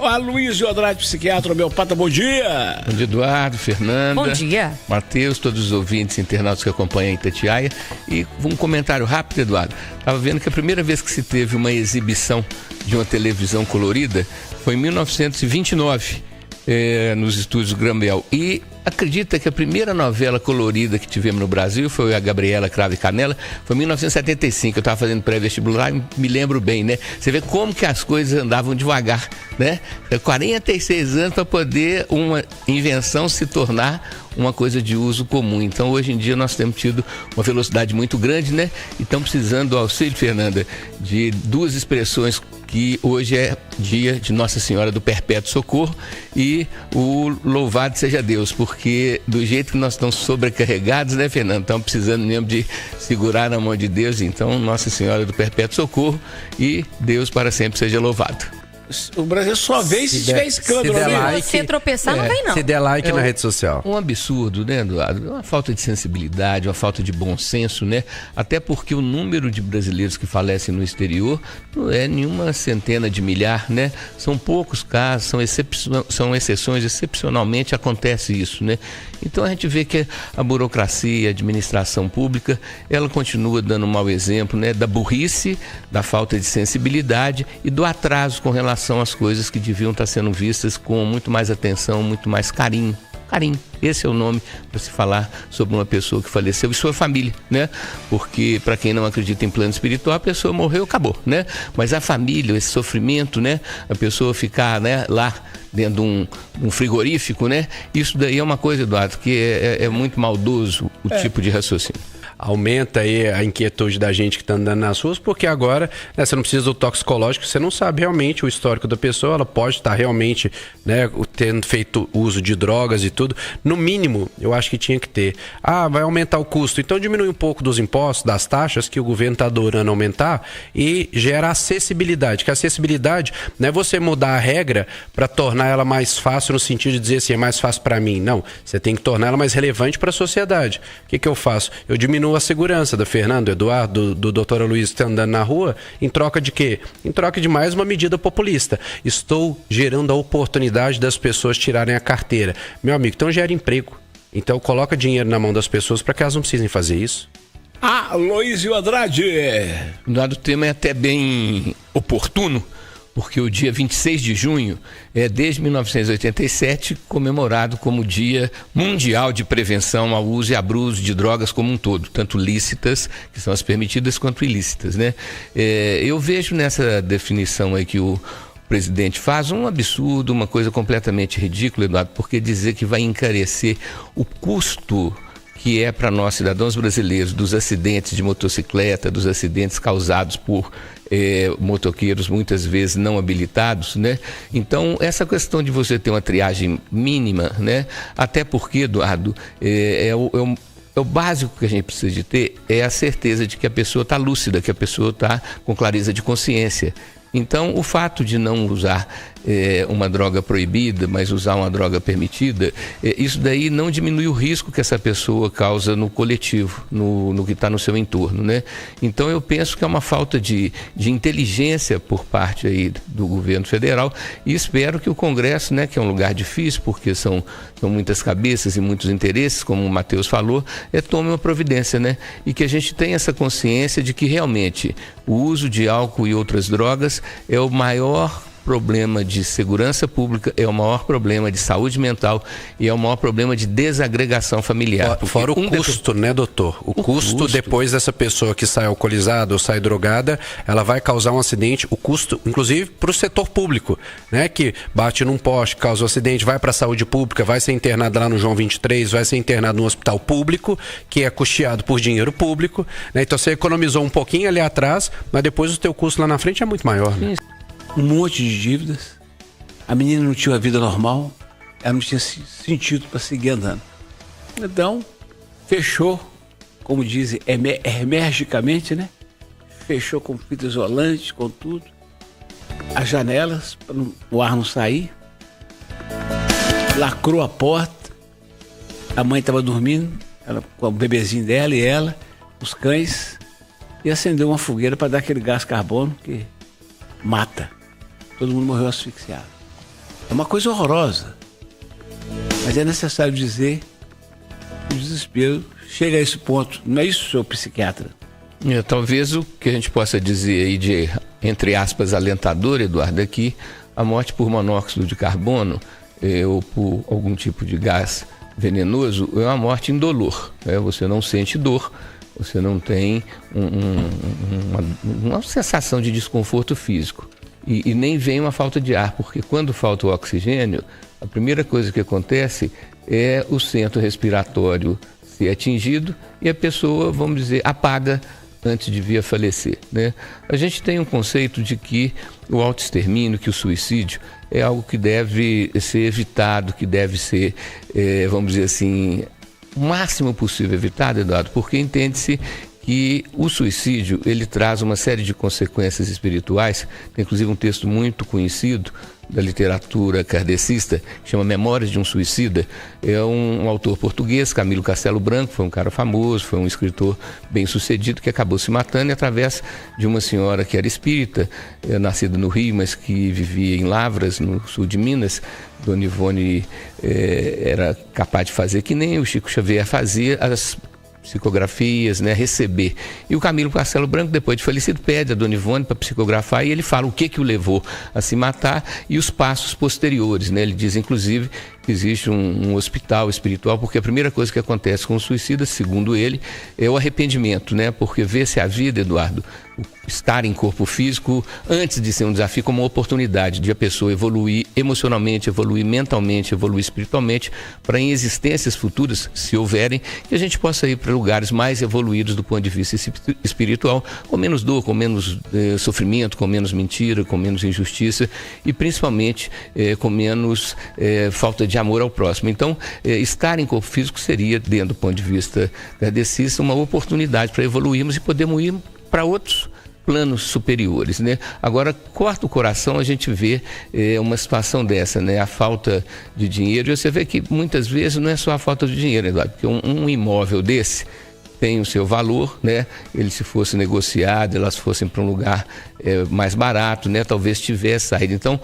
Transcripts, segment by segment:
O Aloysio Andrade, psiquiatra, homeopata, bom dia. Bom dia, Eduardo, Fernanda. Bom dia. Matheus, todos os ouvintes internautas que acompanham a Itatiaia. E um comentário rápido, Eduardo. Estava vendo que a primeira vez que se teve uma exibição de uma televisão colorida foi em 1929, nos estúdios Grambel. E acredita que a primeira novela colorida que tivemos no Brasil foi a Gabriela Cravo e Canela, foi em 1975. Eu estava fazendo pré-vestibular e me lembro bem, né? Você vê como que as coisas andavam devagar, né? 46 anos para poder uma invenção se tornar uma coisa de uso comum. Então, hoje em dia, nós temos tido uma velocidade muito grande, né? E estamos precisando do auxílio, Fernanda, de duas expressões que hoje é dia de Nossa Senhora do Perpétuo Socorro e o louvado seja Deus, porque do jeito que nós estamos sobrecarregados, né, Fernando? Estamos precisando mesmo de segurar na mão de Deus. Então, Nossa Senhora do Perpétuo Socorro e Deus para sempre seja louvado. O Brasil só vem se tiver escândalo. Se você tropeçar, não vem não. Se der like na rede social. Um absurdo, né, Eduardo? Uma falta de sensibilidade, uma falta de bom senso, né? Até porque o número de brasileiros que falecem no exterior não é nenhuma centena de milhar, né? São poucos casos, são exceções, excepcionalmente acontece isso, né? Então a gente vê que a burocracia, a administração pública, ela continua dando um mau exemplo, né? Da burrice, da falta de sensibilidade e do atraso com relação às coisas que deviam estar sendo vistas com muito mais atenção, muito mais carinho. Carinho, esse é o nome para se falar sobre uma pessoa que faleceu e sua família, né? Porque para quem não acredita em plano espiritual, a pessoa morreu, acabou, né? Mas a família, esse sofrimento, né? A pessoa ficar, né, lá dentro de um frigorífico, né? Isso daí é uma coisa, Eduardo, que é muito maldoso o tipo de raciocínio. Aumenta aí a inquietude da gente que está andando nas ruas, porque agora, né, você não precisa do toxicológico, você não sabe realmente o histórico da pessoa, ela pode estar realmente, né, tendo feito uso de drogas e tudo. No mínimo, eu acho que tinha que ter. Vai aumentar o custo, então diminui um pouco dos impostos, das taxas que o governo está adorando aumentar e gera acessibilidade, que a acessibilidade não é você mudar a regra para tornar ela mais fácil no sentido de dizer assim, é mais fácil para mim. Não, você tem que tornar ela mais relevante para a sociedade. O que eu faço? Eu diminuo a segurança da Fernando, Eduardo, do doutor Aloysio que está andando na rua, em troca de quê? Em troca de mais uma medida populista. Estou gerando a oportunidade das pessoas tirarem a carteira. Meu amigo, então gera emprego. Então coloca dinheiro na mão das pessoas para que elas não precisem fazer isso. Aloysio Andrade. O tema é até bem oportuno, porque o dia 26 de junho é, desde 1987, comemorado como Dia Mundial de Prevenção ao Uso e Abuso de Drogas como um todo, tanto lícitas, que são as permitidas, quanto ilícitas, né? Eu vejo nessa definição aí que o presidente faz um absurdo, uma coisa completamente ridícula, Eduardo, porque dizer que vai encarecer o custo que é para nós, cidadãos brasileiros, dos acidentes de motocicleta, dos acidentes causados por motoqueiros muitas vezes não habilitados, né? Então, essa questão de você ter uma triagem mínima, né? Até porque, Eduardo, o básico que a gente precisa de ter é a certeza de que a pessoa está lúcida, que a pessoa está com clareza de consciência. Então, o fato de não usar uma droga proibida, mas usar uma droga permitida, isso daí não diminui o risco que essa pessoa causa no coletivo, no que está no seu entorno, né? Então, eu penso que é uma falta de inteligência por parte aí do governo federal e espero que o Congresso, né, que é um lugar difícil, porque são muitas cabeças e muitos interesses, como o Matheus falou, tome uma providência, né? E que a gente tenha essa consciência de que realmente o uso de álcool e outras drogas é o maior problema de segurança pública, é o maior problema de saúde mental e é o maior problema de desagregação familiar. Fora o custo, né, doutor? O custo depois dessa pessoa que sai alcoolizada ou sai drogada, ela vai causar um acidente, o custo, inclusive, para o setor público, né? Que bate num poste, causa um acidente, vai para a saúde pública, vai ser internado lá no João 23, vai ser internado num hospital público, que é custeado por dinheiro público, né? Então você economizou um pouquinho ali atrás, mas depois o teu custo lá na frente é muito maior, né? Um monte de dívidas, a menina não tinha uma vida normal, ela não tinha sentido para seguir andando. Então, fechou, como dizem, energicamente, né? Fechou com fita isolante, com tudo, as janelas, para o ar não sair, lacrou a porta, a mãe estava dormindo, ela, com o bebezinho dela e ela, os cães, e acendeu uma fogueira para dar aquele gás carbono que mata. Todo mundo morreu asfixiado. É uma coisa horrorosa. Mas é necessário dizer que o desespero chega a esse ponto. Não é isso, senhor psiquiatra? Talvez o que a gente possa dizer aí de, entre aspas, alentador, Eduardo, é que a morte por monóxido de carbono ou por algum tipo de gás venenoso é uma morte indolor. Você não sente dor, você não tem uma sensação de desconforto físico. E nem vem uma falta de ar, porque quando falta o oxigênio, a primeira coisa que acontece é o centro respiratório ser atingido e a pessoa, vamos dizer, apaga antes de vir a falecer, né? A gente tem um conceito de que o autoextermínio, que o suicídio é algo que deve ser evitado, que deve ser, vamos dizer assim, o máximo possível evitado, Eduardo, porque entende-se que o suicídio, ele traz uma série de consequências espirituais. Tem inclusive um texto muito conhecido da literatura kardecista, que chama Memórias de um Suicida. É um autor português, Camilo Castelo Branco, foi um cara famoso, foi um escritor bem sucedido que acabou se matando através de uma senhora que era espírita, nascida no Rio, mas que vivia em Lavras, no sul de Minas. Dona Ivone era capaz de fazer que nem o Chico Xavier fazia, as psicografias, né, receber. E o Camilo Castelo Branco, depois de falecido, pede a Dona Ivone para psicografar e ele fala o que o levou a se matar e os passos posteriores, né? Ele diz, inclusive, que existe um hospital espiritual, porque a primeira coisa que acontece com o suicida, segundo ele, é o arrependimento, né? Porque vê-se a vida, Eduardo, estar em corpo físico, antes de ser um desafio, como uma oportunidade de a pessoa evoluir emocionalmente, evoluir mentalmente, evoluir espiritualmente, para em existências futuras, se houverem, que a gente possa ir para lugares mais evoluídos do ponto de vista espiritual, com menos dor, com menos sofrimento, com menos mentira, com menos injustiça e principalmente com menos falta de amor ao próximo. Então, estar em corpo físico seria, dentro do ponto de vista kardecista, uma oportunidade para evoluirmos e podermos ir para outros planos superiores, né? Agora, corta o coração a gente vê uma situação dessa, né? A falta de dinheiro, e você vê que muitas vezes não é só a falta de dinheiro, Eduardo, porque um imóvel desse tem o seu valor, né? Ele, se fosse negociado, elas fossem para um lugar mais barato, né? Talvez tivesse saído. Então,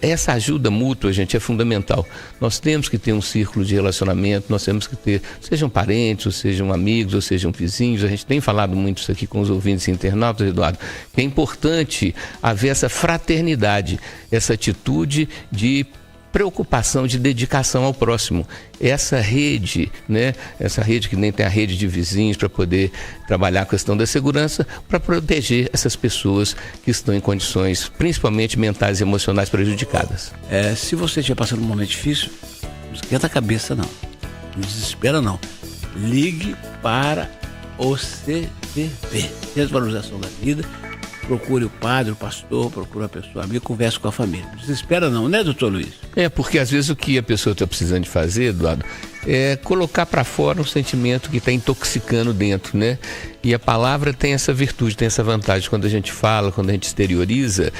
essa ajuda mútua, gente, é fundamental. Nós temos que ter um círculo de relacionamento, nós temos que ter, sejam parentes, ou sejam amigos, ou sejam vizinhos. A gente tem falado muito isso aqui com os ouvintes internautas, Eduardo, que é importante haver essa fraternidade, essa atitude de preocupação, de dedicação ao próximo. Essa rede, né? Essa rede que nem tem a rede de vizinhos para poder trabalhar a questão da segurança, para proteger essas pessoas que estão em condições, principalmente mentais e emocionais, prejudicadas. Se você estiver passando um momento difícil, não esquenta a cabeça não. Não desespera não. Ligue para o CVV, Centro de Valorização da Vida. Procure o padre, o pastor, procure a pessoa amiga, converse com a família. Não desespera não, né, doutor Luiz? Porque às vezes o que a pessoa está precisando de fazer, Eduardo, é colocar para fora um sentimento que está intoxicando dentro, né? E a palavra tem essa virtude, tem essa vantagem. Quando a gente fala, quando a gente exterioriza,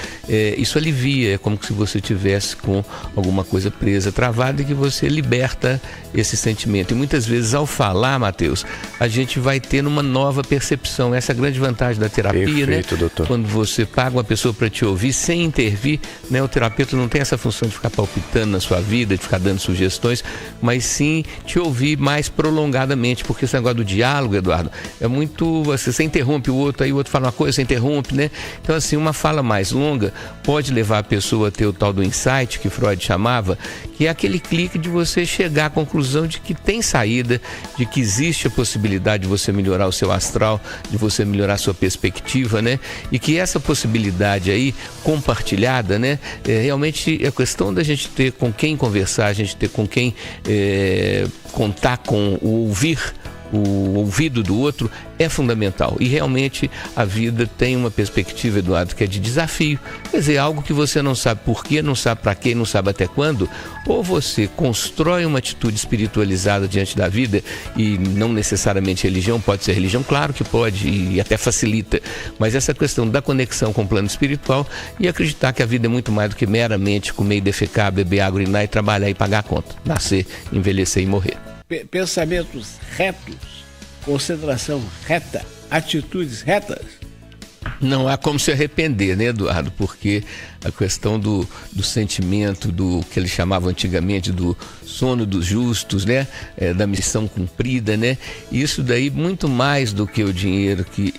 isso alivia. É como se você tivesse com alguma coisa presa, travada, e que você liberta esse sentimento. E muitas vezes, ao falar, Mateus, a gente vai ter uma nova percepção. Essa é a grande vantagem da terapia. Perfeito, né? Doutor. Quando você paga uma pessoa para te ouvir sem intervir, né? O terapeuta não tem essa função de ficar palpitando na sua vida, de ficar dando sugestões, mas sim te ouvir mais prolongadamente, porque esse negócio do diálogo, Eduardo, é muito, você interrompe o outro, aí o outro fala uma coisa, você interrompe, né? Então, assim, uma fala mais longa pode levar a pessoa a ter o tal do insight, que Freud chamava, que é aquele clique de você chegar à conclusão de que tem saída, de que existe a possibilidade de você melhorar o seu astral, de você melhorar a sua perspectiva, né? E que essa possibilidade aí, compartilhada, né? Realmente é questão da gente ter com quem conversar, a gente ter com quem contar com o ouvido do outro é fundamental. E realmente a vida tem uma perspectiva, Eduardo, que é de desafio. Quer dizer, algo que você não sabe por quê, não sabe para quê, não sabe até quando, ou você constrói uma atitude espiritualizada diante da vida, e não necessariamente religião, pode ser religião, claro que pode, e até facilita, mas essa questão da conexão com o plano espiritual e acreditar que a vida é muito mais do que meramente comer e defecar, beber água, urinar e trabalhar e pagar a conta, nascer, envelhecer e morrer. Pensamentos retos, concentração reta, atitudes retas, Não há como se arrepender, né, Eduardo? Porque a questão do sentimento, do que eles chamavam antigamente do sono dos justos, né? Da missão cumprida, né? Isso daí, muito mais do que o dinheiro que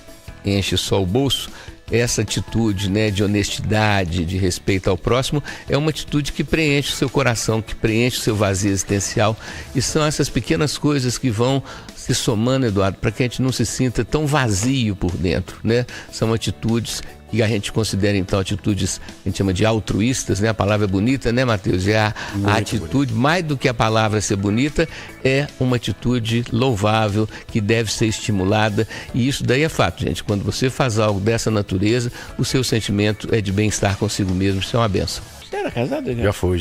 enche só o bolso, essa atitude, né, de honestidade, de respeito ao próximo, é uma atitude que preenche o seu coração, que preenche o seu vazio existencial. E são essas pequenas coisas que vão se somando, Eduardo, para que a gente não se sinta tão vazio por dentro, né? São atitudes que a gente considera, então, atitudes, a gente chama de altruístas, né? A palavra é bonita, né, Matheus? É a atitude, bonito. Mais do que a palavra ser bonita, é uma atitude louvável, que deve ser estimulada, e isso daí é fato, gente. Quando você faz algo dessa natureza, o seu sentimento é de bem-estar consigo mesmo, isso é uma bênção. Você era casado, né? Já foi.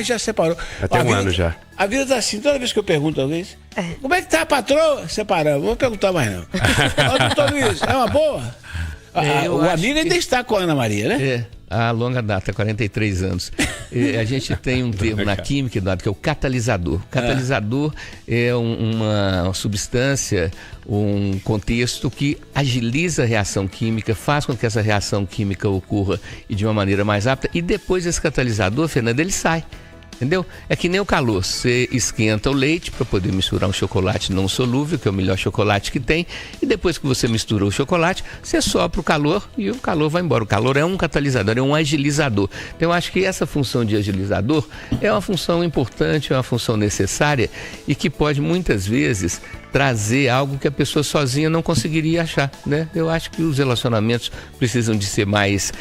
Já separou. Até um ano já. A vida tá assim, toda vez que eu pergunto a alguém, como é que tá a patroa? Separamos, não vou perguntar mais não. Ó, doutor Luiz, é uma boa? O amigo ainda está com a Ana Maria, né? A longa data, 43 anos. A gente tem um termo na química, Eduardo, que é o catalisador. O catalisador é uma substância, um contexto que agiliza a reação química, faz com que essa reação química ocorra e de uma maneira mais rápida. E depois esse catalisador, Fernando, ele sai. Entendeu? É que nem o calor, você esquenta o leite para poder misturar um chocolate não solúvel, que é o melhor chocolate que tem, e depois que você misturou o chocolate, você sopra o calor e o calor vai embora. O calor é um catalisador, é um agilizador. Então eu acho que essa função de agilizador é uma função importante, é uma função necessária e que pode muitas vezes trazer algo que a pessoa sozinha não conseguiria achar, né? Eu acho que os relacionamentos precisam de ser mais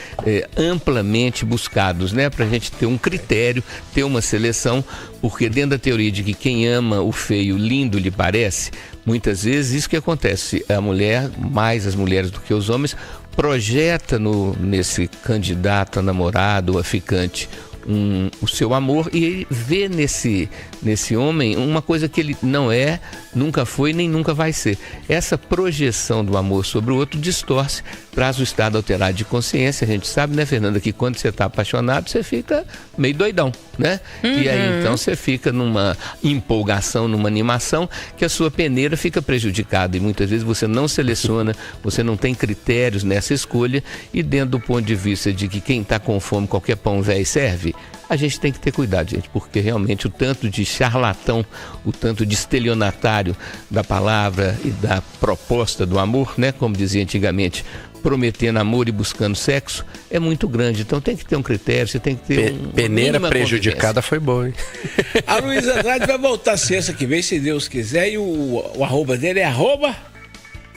amplamente buscados, né? Para a gente ter um critério, ter uma seleção, porque dentro da teoria de que quem ama o feio, lindo lhe parece, muitas vezes isso que acontece, a mulher, mais as mulheres do que os homens, projeta nesse candidato a namorado ou a ficante o seu amor e vê nesse homem uma coisa que ele não é, nunca foi nem nunca vai ser. Essa projeção do amor sobre o outro distorce, traz o estado alterado de consciência. A gente sabe, né, Fernanda, que quando você está apaixonado você fica meio doidão, né? E aí então você fica numa empolgação, numa animação, que a sua peneira fica prejudicada e muitas vezes você não seleciona, você não tem critérios nessa escolha e dentro do ponto de vista de que quem está com fome qualquer pão velho serve, a gente tem que ter cuidado, gente, porque realmente o tanto de charlatão, o tanto de estelionatário da palavra e da proposta do amor, né, como dizia antigamente, prometendo amor e buscando sexo, é muito grande. Então tem que ter um critério, você tem que ter peneira prejudicada foi boa, hein? A Luísa Andrade vai voltar sexta que vem, se Deus quiser, e o arroba dele é arroba...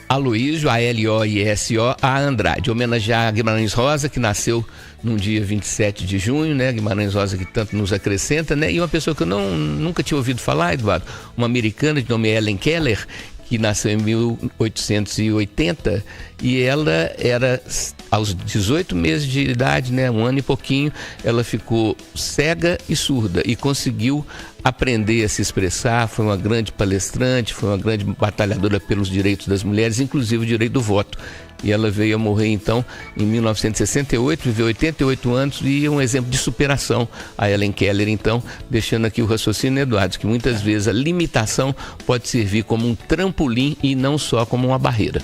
Aloísio, Aloiso, a Andrade, homenagear a Guimarães Rosa, que nasceu no dia 27 de junho, né? Guimarães Rosa que tanto nos acrescenta, né? E uma pessoa que eu nunca tinha ouvido falar, Eduardo, uma americana de nome Helen Keller, que nasceu em 1880 e ela era, aos 18 meses de idade, né, um ano e pouquinho, ela ficou cega e surda e conseguiu aprender a se expressar, foi uma grande palestrante, foi uma grande batalhadora pelos direitos das mulheres, inclusive o direito do voto. E ela veio a morrer, então, em 1968, viveu 88 anos e é um exemplo de superação, a Helen Keller, então, deixando aqui o raciocínio, Eduardo, que muitas vezes a limitação pode servir como um trampolim e não só como uma barreira.